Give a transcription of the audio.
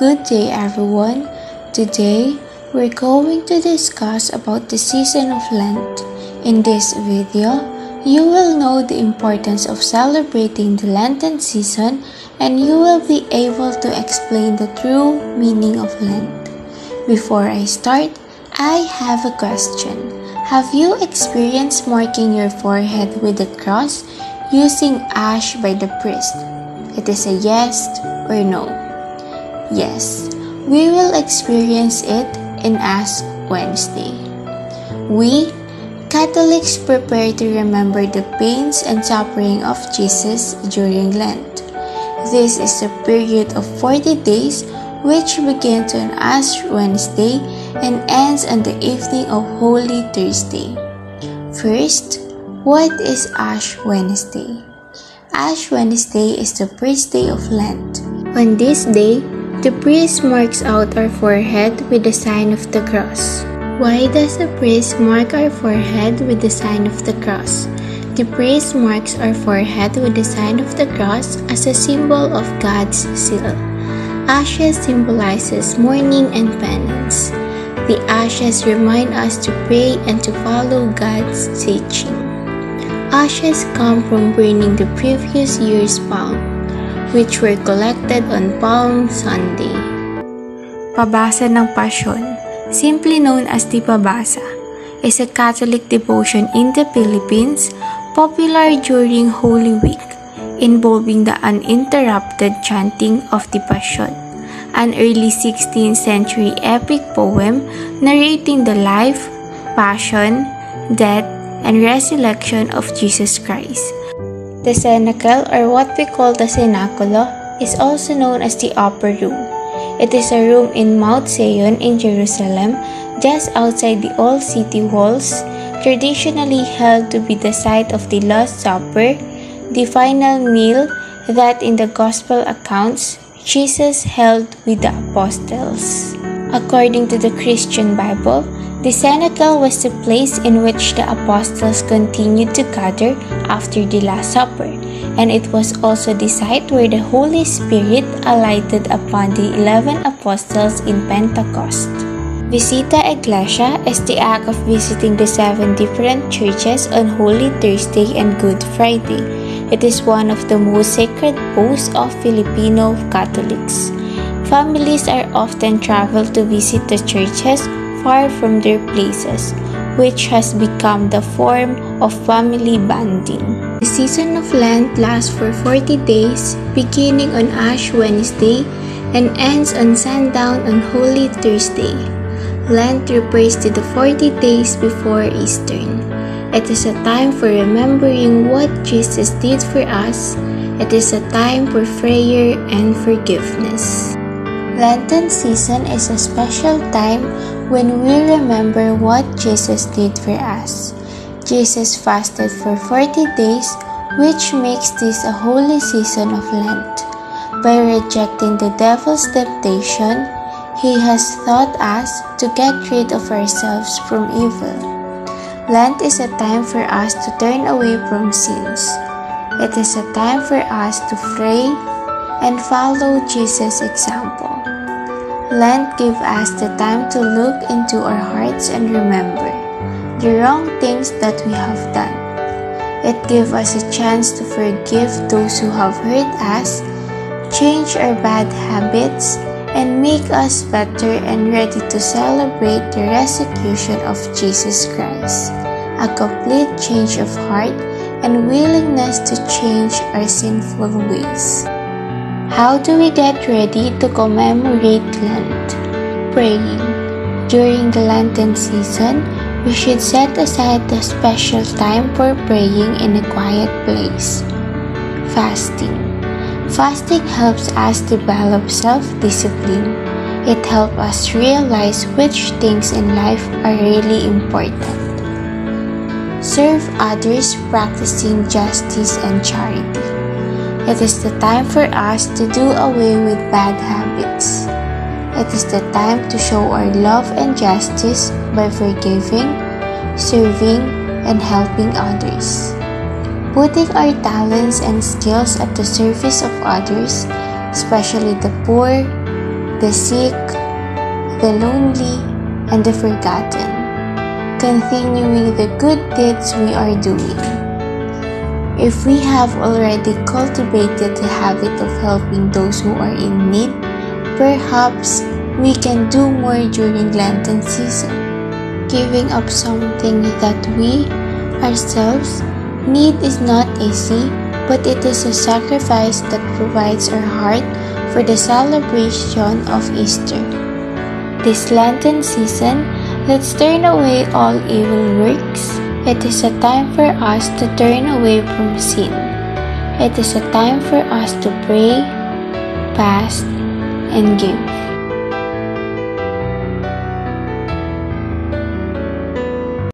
Good day everyone. Today, we're going to discuss about the season of Lent. In this video, you will know the importance of celebrating the Lenten season and you will be able to explain the true meaning of Lent. Before I start, I have a question. Have you experienced marking your forehead with a cross using ash by the priest? It is a yes or no. Yes, we will experience it in Ash Wednesday. We, Catholics, prepare to remember the pains and suffering of Jesus during Lent. This is a period of 40 days which begins on Ash Wednesday and ends on the evening of Holy Thursday. First, what is Ash Wednesday? Ash Wednesday is the first day of Lent. On this day, the priest marks out our forehead with the sign of the cross. Why does the priest mark our forehead with the sign of the cross? The priest marks our forehead with the sign of the cross as a symbol of God's seal. Ashes symbolizes mourning and penance. The ashes remind us to pray and to follow God's teaching. Ashes come from burning the previous year's palm, which were collected on Palm Sunday. Pabasa ng Pasyon, simply known as the Pabasa, is a Catholic devotion in the Philippines, popular during Holy Week, involving the uninterrupted chanting of the Passion, an early 16th century epic poem narrating the life, passion, death, and resurrection of Jesus Christ. The cenacle, or what we call the cenaculo, is also known as the upper room. It is a room in Mount Zion in Jerusalem, just outside the old city walls, traditionally held to be the site of the Last Supper, the final meal that in the Gospel accounts Jesus held with the apostles. According to the Christian Bible, the cenacle was the place in which the apostles continued to gather after the Last Supper, and it was also the site where the Holy Spirit alighted upon the 11 apostles in Pentecost. Visita Iglesia is the act of visiting the 7 different churches on Holy Thursday and Good Friday. It is one of the most sacred posts of Filipino Catholics. Families are often travel to visit the churches far from their places, which has become the form of family bonding. The season of Lent lasts for 40 days, beginning on Ash Wednesday and ends on sundown on Holy Thursday. Lent refers to the 40 days before Easter. It is a time for remembering what Jesus did for us. It is a time for prayer and forgiveness. Lenten season is a special time when we remember what Jesus did for us. Jesus fasted for 40 days, which makes this a holy season of Lent. By rejecting the devil's temptation, he has taught us to get rid of ourselves from evil. Lent is a time for us to turn away from sins. It is a time for us to pray and follow Jesus' example. Lent gives us the time to look into our hearts and remember the wrong things that we have done. It gives us a chance to forgive those who have hurt us, change our bad habits, and make us better and ready to celebrate the resurrection of Jesus Christ. A complete change of heart and willingness to change our sinful ways. How do we get ready to commemorate Lent? Praying. During the Lenten season, we should set aside a special time for praying in a quiet place. Fasting. Fasting helps us develop self-discipline. It helps us realize which things in life are really important. Serve others, practicing justice and charity. It is the time for us to do away with bad habits. It is the time to show our love and justice by forgiving, serving, and helping others. Putting our talents and skills at the service of others, especially the poor, the sick, the lonely, and the forgotten, continuing the good deeds we are doing. If we have already cultivated the habit of helping those who are in need, perhaps we can do more during Lenten season. Giving up something that we ourselves need is not easy, but it is a sacrifice that provides our heart for the celebration of Easter. This Lenten season, let's turn away all evil works. It is a time for us to turn away from sin. It is a time for us to pray, fast, and give.